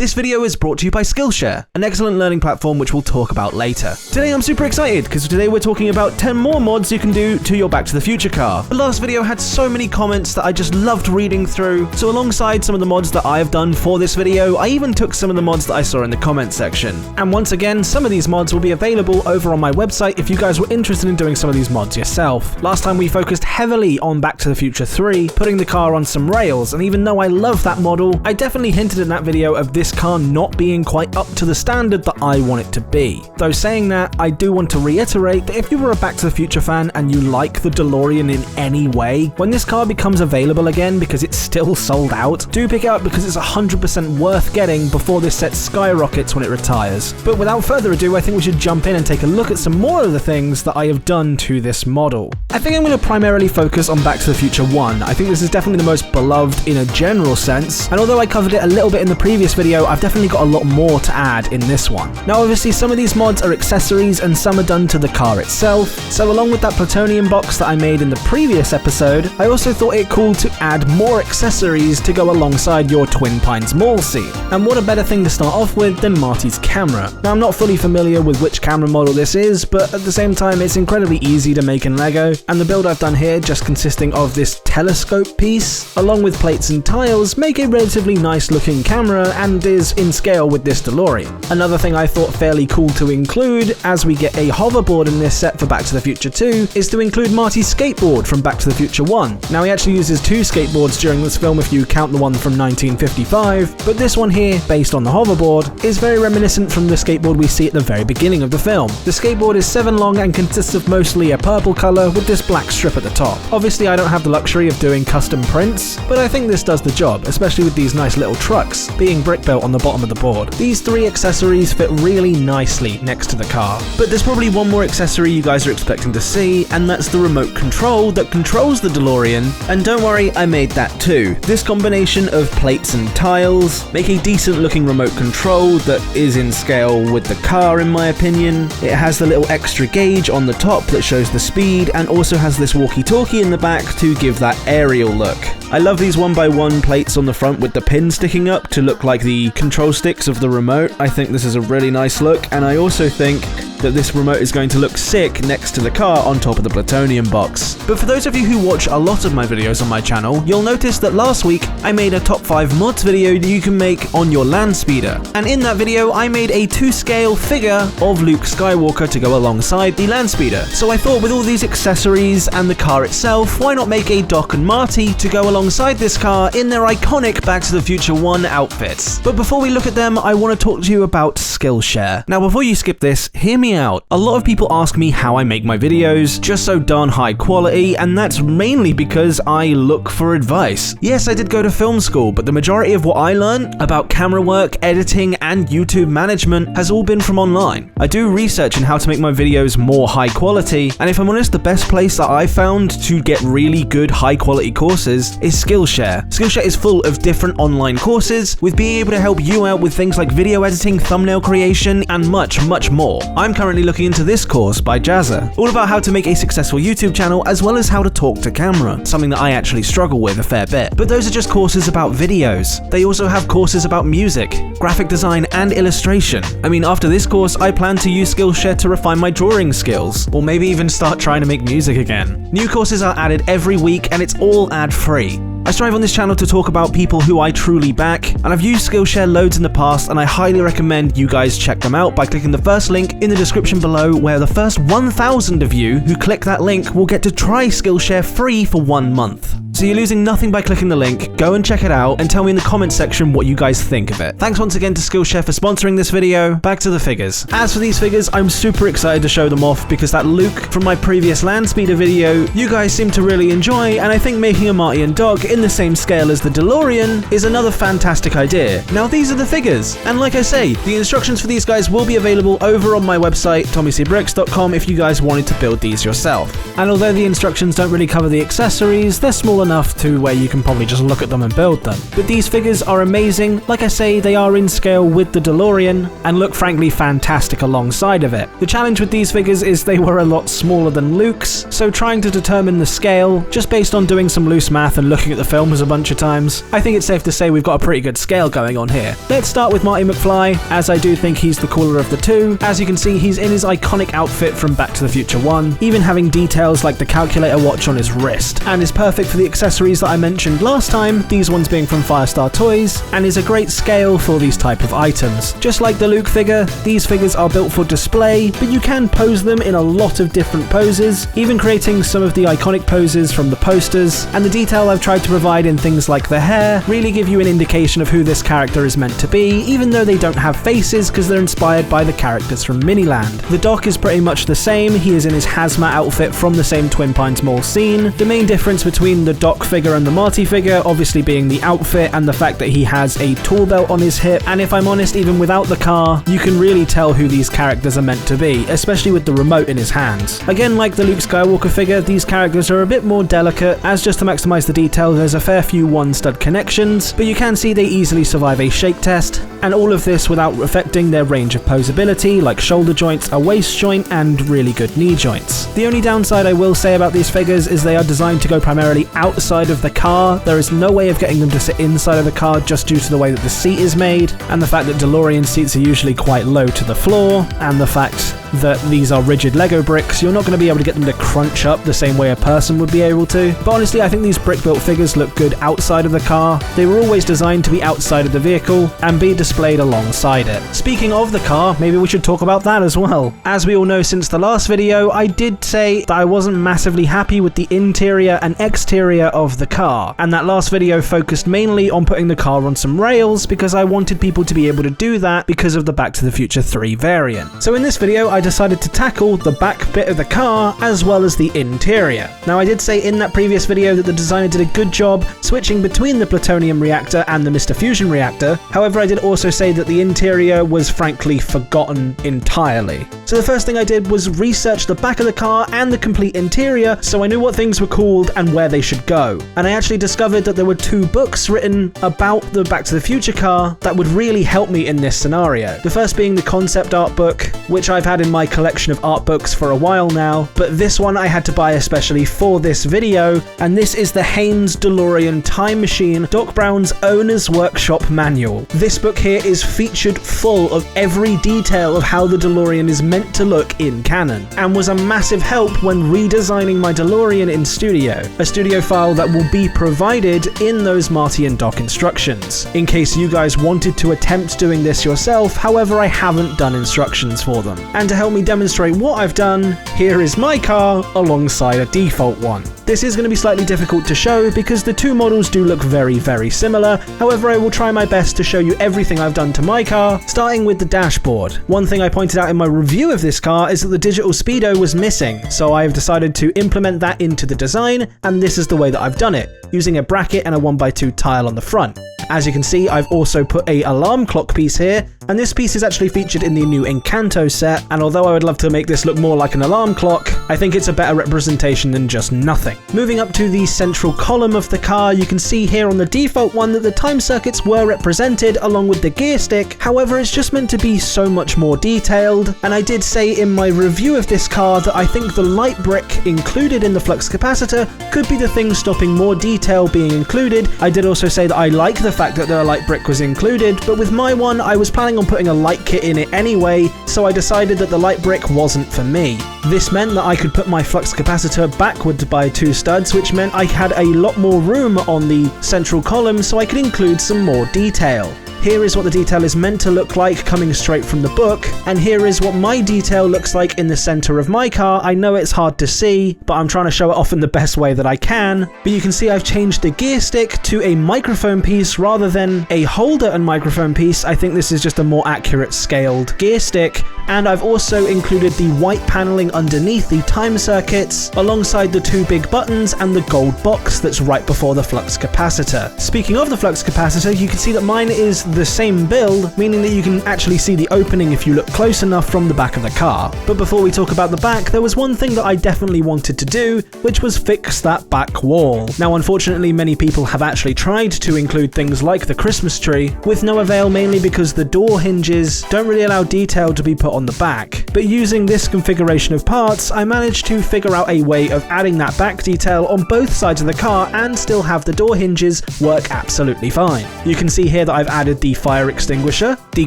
This video is brought to you by Skillshare, an excellent learning platform which we'll talk about later. Today I'm super excited because today we're talking about 10 more mods you can do to your Back to the Future car. The last video had so many comments that I just loved reading through, so alongside some of the mods that I have done for this video, I even took some of the mods that I saw in the comments section. And once again, some of these mods will be available over on my website if you guys were interested in doing some of these mods yourself. Last time we focused heavily on Back to the Future 3, putting the car on some rails, and even though I love that model, I definitely hinted in that video of this car not being quite up to the standard that I want it to be. Though saying that, I do want to reiterate that if you were a Back to the Future fan and you like the DeLorean in any way, when this car becomes available again because it's still sold out, do pick it up because it's 100% worth getting before this set skyrockets when it retires. But without further ado, I think we should jump in and take a look at some more of the things that I have done to this model. I think I'm going to primarily focus on Back to the Future 1. I think this is definitely the most beloved in a general sense, and although I covered it a little bit in the previous video, I've definitely got a lot more to add in this one. Now obviously some of these mods are accessories and some are done to the car itself, so along with that plutonium box that I made in the previous episode, I also thought it cool to add more accessories to go alongside your Twin Pines Mall scene. And what a better thing to start off with than Marty's camera. Now I'm not fully familiar with which camera model this is, but at the same time it's incredibly easy to make in LEGO, and the build I've done here, just consisting of this telescope piece, along with plates and tiles, make a relatively nice looking camera and is in scale with this DeLorean. Another thing I thought fairly cool to include, as we get a hoverboard in this set for Back to the Future 2, is to include Marty's skateboard from Back to the Future 1. Now he actually uses 2 skateboards during this film if you count the one from 1955, but this one here, based on the hoverboard, is very reminiscent from the skateboard we see at the very beginning of the film. The skateboard is 7 long and consists of mostly a purple colour with this black strip at the top. Obviously I don't have the luxury of doing custom prints, but I think this does the job, especially with these nice little trucks being brick built on the bottom of the board. These 3 accessories fit really nicely next to the car. But there's probably one more accessory you guys are expecting to see, and that's the remote control that controls the DeLorean, and don't worry, I made that too. This combination of plates and tiles make a decent looking remote control that is in scale with the car in my opinion. It has the little extra gauge on the top that shows the speed, and also has this walkie-talkie in the back to give that aerial look. I love these 1x1 plates on the front with the pin sticking up to look like the control sticks of the remote. I think this is a really nice look, and I also think that this remote is going to look sick next to the car on top of the plutonium box. But for those of you who watch a lot of my videos on my channel, you'll notice that last week I made a top 5 mods video that you can make on your land speeder. And in that video I made a 2-scale figure of Luke Skywalker to go alongside the land speeder. So I thought with all these accessories and the car itself, why not make a Doc and Marty to go alongside this car in their iconic Back to the Future 1 outfits. But before we look at them, I want to talk to you about Skillshare. Now before you skip this, hear me out. A lot of people ask me how I make my videos just so darn high quality, and that's mainly because I look for advice. Yes, I did go to film school, but the majority of what I learned about camera work, editing, and YouTube management has all been from online. I do research on how to make my videos more high quality, and if I'm honest, the best place that I found to get really good high quality courses is Skillshare. Skillshare is full of different online courses with being able to help you out with things like video editing, thumbnail creation, and much, much more. I'm currently looking into this course by Jazza, all about how to make a successful YouTube channel as well as how to talk to camera, something that I actually struggle with a fair bit. But those are just courses about videos. They also have courses about music, graphic design, and illustration. I mean, after this course, I plan to use Skillshare to refine my drawing skills, or maybe even start trying to make music again. New courses are added every week, and it's all ad-free. I strive on this channel to talk about people who I truly back, and I've used Skillshare loads in the past, and I highly recommend you guys check them out by clicking the first link in the description below, where the first 1,000 of you who click that link will get to try Skillshare free for 1 month. So you're losing nothing by clicking the link. Go and check it out and tell me in the comment section what you guys think of it. Thanks once again to Skillshare for sponsoring this video. Back to the figures. As for these figures, I'm super excited to show them off because that Luke from my previous land speeder video, you guys seem to really enjoy, and I think making a Marty and Doc in the same scale as the DeLorean is another fantastic idea. Now these are the figures, and like I say, the instructions for these guys will be available over on my website, tommycbricks.com, if you guys wanted to build these yourself. And although the instructions don't really cover the accessories, they're small enough enough to where you can probably just look at them and build them. But these figures are amazing. Like I say, they are in scale with the DeLorean and look frankly fantastic alongside of it. The challenge with these figures is they were a lot smaller than Luke's, so trying to determine the scale, just based on doing some loose math and looking at the films a bunch of times, I think it's safe to say we've got a pretty good scale going on here. Let's start with Marty McFly, as I do think he's the cooler of the two. As you can see, he's in his iconic outfit from Back to the Future 1, even having details like the calculator watch on his wrist, and is perfect for the accessories that I mentioned last time, these ones being from Firestar Toys, and is a great scale for these type of items. Just like the Luke figure, these figures are built for display, but you can pose them in a lot of different poses, even creating some of the iconic poses from the posters, and the detail I've tried to provide in things like the hair really give you an indication of who this character is meant to be, even though they don't have faces because they're inspired by the characters from Miniland. The Doc is pretty much the same, he is in his hazmat outfit from the same Twin Pines Mall scene. The main difference between the Doc figure and the Marty figure obviously being the outfit and the fact that he has a tool belt on his hip, and if I'm honest, even without the car, you can really tell who these characters are meant to be, especially with the remote in his hands. Again, like the Luke Skywalker figure, these characters are a bit more delicate, as just to maximize the detail, there's a fair few one-stud connections, but you can see they easily survive a shake test, and all of this without affecting their range of posability, like shoulder joints, a waist joint, and really good knee joints. The only downside I will say about these figures is they are designed to go primarily outside of the car. There is no way of getting them to sit inside of the car just due to the way that the seat is made, and the fact that DeLorean seats are usually quite low to the floor, and the fact that these are rigid Lego bricks, you're not going to be able to get them to crunch up the same way a person would be able to. But honestly, I think these brick-built figures look good outside of the car. They were always designed to be outside of the vehicle and be displayed alongside it. Speaking of the car, maybe we should talk about that as well. As we all know since the last video, I did say that I wasn't massively happy with the interior and exterior of the car, and that last video focused mainly on putting the car on some rails because I wanted people to be able to do that because of the Back to the Future 3 variant. So in this video, I decided to tackle the back bit of the car as well as the interior. Now, I did say in that previous video that the designer did a good job switching between the plutonium reactor and the Mr. Fusion reactor. However, I did also say that the interior was frankly forgotten entirely. So the first thing I did was research the back of the car and the complete interior so I knew what things were called and where they should go. And I actually discovered that there were 2 books written about the Back to the Future car that would really help me in this scenario. The first being the concept art book, which I've had in my collection of art books for a while now, but this one I had to buy especially for this video, and this is the Haynes DeLorean Time Machine, Doc Brown's Owner's Workshop Manual. This book here is featured full of every detail of how the DeLorean is meant to look in canon, and was a massive help when redesigning my DeLorean in Studio, a studio file that will be provided in those Marty and Doc instructions, in case you guys wanted to attempt doing this yourself. However, I haven't done instructions for them. And to help me demonstrate what I've done, here is my car alongside a default one. This is going to be slightly difficult to show because the 2 models do look very, very similar. However, I will try my best to show you everything I've done to my car, starting with the dashboard. One thing I pointed out in my review of this car is that the digital speedo was missing, so I've decided to implement that into the design, and this is the way that I've done it, using a bracket and a 1x2 tile on the front. As you can see, I've also put an alarm clock piece here, and this piece is actually featured in the new Encanto set, and although I would love to make this look more like an alarm clock, I think it's a better representation than just nothing. Moving up to the central column of the car, you can see here on the default one that the time circuits were represented along with the gear stick. However, it's just meant to be so much more detailed, and I did say in my review of this car that I think the light brick included in the flux capacitor could be the thing stopping more detail being included. I did also say that I like the fact that the light brick was included, but with my one I was planning on putting a light kit in it anyway, so I decided that the light brick wasn't for me. This meant that I could put my flux capacitor backwards by 2 studs, which meant I had a lot more room on the central column so I could include some more detail. Here is what the detail is meant to look like coming straight from the book, and here is what my detail looks like in the center of my car. I know it's hard to see, but I'm trying to show it off in the best way that I can. But you can see I've changed the gear stick to a microphone piece rather than a holder and microphone piece. I think this is just a more accurate scaled gear stick, and I've also included the white paneling underneath the time circuits alongside the 2 big buttons and the gold box that's right before the flux capacitor. Speaking of the flux capacitor, you can see that mine is the same build, meaning that you can actually see the opening if you look close enough from the back of the car. But before we talk about the back, there was one thing that I definitely wanted to do, which was fix that back wall. Now unfortunately many people have actually tried to include things like the Christmas tree, with no avail, mainly because the door hinges don't really allow detail to be put on the back. But using this configuration of parts, I managed to figure out a way of adding that back detail on both sides of the car and still have the door hinges work absolutely fine. You can see here that I've added the fire extinguisher, the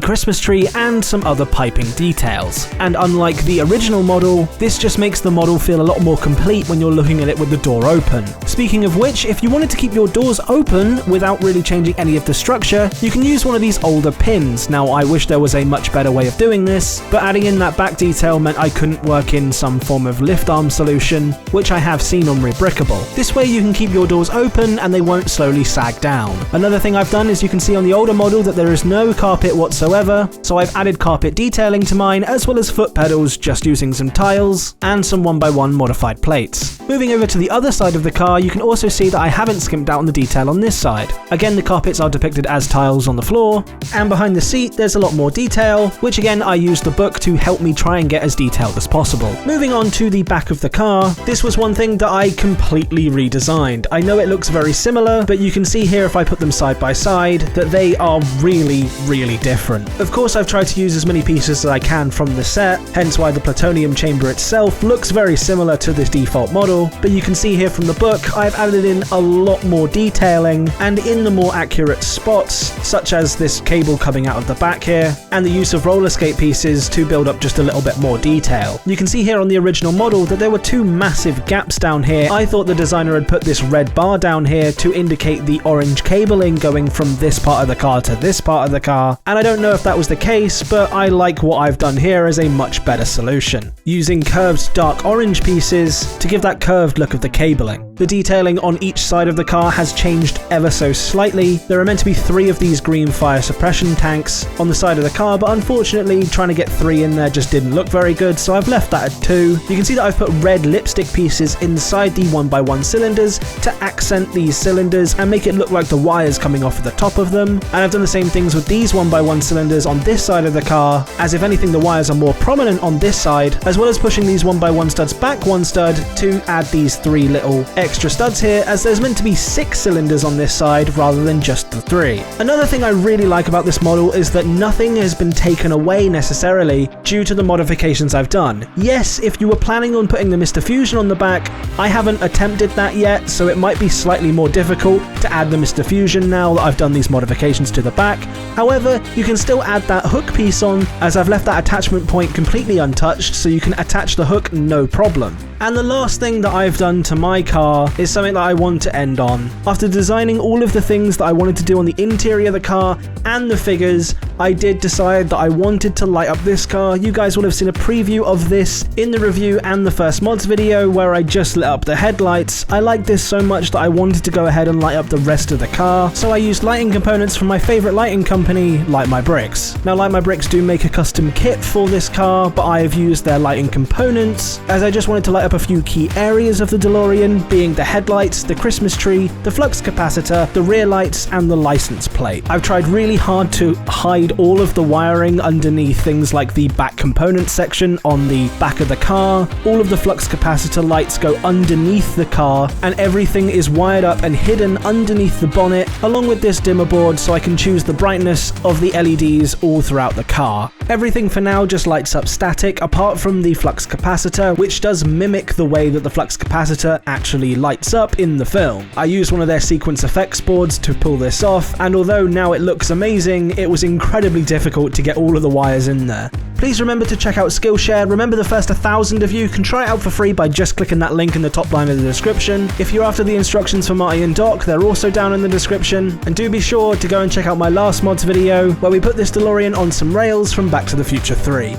Christmas tree, and some other piping details. And unlike the original model, this just makes the model feel a lot more complete when you're looking at it with the door open. Speaking of which, if you wanted to keep your doors open without really changing any of the structure, you can use one of these older pins. Now I wish there was a much better way of doing this, but adding in that back detail meant I couldn't work in some form of lift arm solution, which I have seen on Rebrickable. This way you can keep your doors open and they won't slowly sag down. Another thing I've done is you can see on the older model that there is no carpet whatsoever, so I've added carpet detailing to mine, as well as foot pedals just using some tiles and some 1x1 modified plates. Moving over to the other side of the car, you can also see that I haven't skimped out on the detail on this side. Again, the carpets are depicted as tiles on the floor, and behind the seat there's a lot more detail, which again I used the book to help me try and get as detailed as possible. Moving on to the back of the car, this was one thing that I completely redesigned. I know it looks very similar, but you can see here if I put them side by side that they are really different. Of course I've tried to use as many pieces as I can from the set, hence why the plutonium chamber itself looks very similar to this default model, but you can see here from the book I've added in a lot more detailing and in the more accurate spots, such as this cable coming out of the back here, and the use of roller skate pieces to build up just a little bit more detail. You can see here on the original model that there were two massive gaps down here. I thought the designer had put this red bar down here to indicate the orange cabling going from this part of the car to this part of the car, and I don't know if that was the case, but I like what I've done here as a much better solution, using curved dark orange pieces to give that curved look of the cabling. The detailing on each side of the car has changed ever so slightly. There are meant to be 3 of these green fire suppression tanks on the side of the car, but unfortunately trying to get 3 in there just didn't look very good, so I've left that at 2. You can see that I've put red lipstick pieces inside the 1x1 cylinders to accent these cylinders and make it look like the wires coming off of the top of them, and I've done the same things with these 1x1 cylinders on this side of the car, as if anything the wires are more prominent on this side, as well as pushing these 1x1 studs back 1 stud to add these 3 little extra studs here, as there's meant to be 6 cylinders on this side rather than just the 3. Another thing I really like about this model is that nothing has been taken away necessarily due to the modifications I've done. Yes, if you were planning on putting the Mr. Fusion on the back, I haven't attempted that yet, so it might be slightly more difficult to add the Mr. Fusion now that I've done these modifications to the back. However, you can still add that hook piece on, as I've left that attachment point completely untouched, so you can attach the hook no problem. And the last thing that I've done to my car is something that I want to end on. After designing all of the things that I wanted to do on the interior of the car and the figures, I did decide that I wanted to light up this car. You guys will have seen a preview of this in the review and the first mods video where I just lit up the headlights. I liked this so much that I wanted to go ahead and light up the rest of the car, so I used lighting components from my favourite lighting company, Light My Bricks. Now Light My Bricks do make a custom kit for this car, but I have used their lighting components as I just wanted to light up a few key areas of the DeLorean, being the headlights, the Christmas tree, the flux capacitor, the rear lights, and the license plate. I've tried really hard to hide all of the wiring underneath things like the back component section on the back of the car. All of the flux capacitor lights go underneath the car, and everything is wired up and hidden underneath the bonnet, along with this dimmer board, so I can choose the brightness of the LEDs all throughout the car. Everything for now just lights up static, apart from the flux capacitor, which does mimic the way that the flux capacitor actually lights up in the film. I used one of their sequence effects boards to pull this off, and although now it looks amazing, it was incredibly difficult to get all of the wires in there. Please remember to check out Skillshare. Remember, the first 1,000 of you can try it out for free by just clicking that link in the top line of the description. If you're after the instructions for Marty and Doc, they're also down in the description. And do be sure to go and check out my last mods video, where we put this DeLorean on some rails from Back to the Future 3.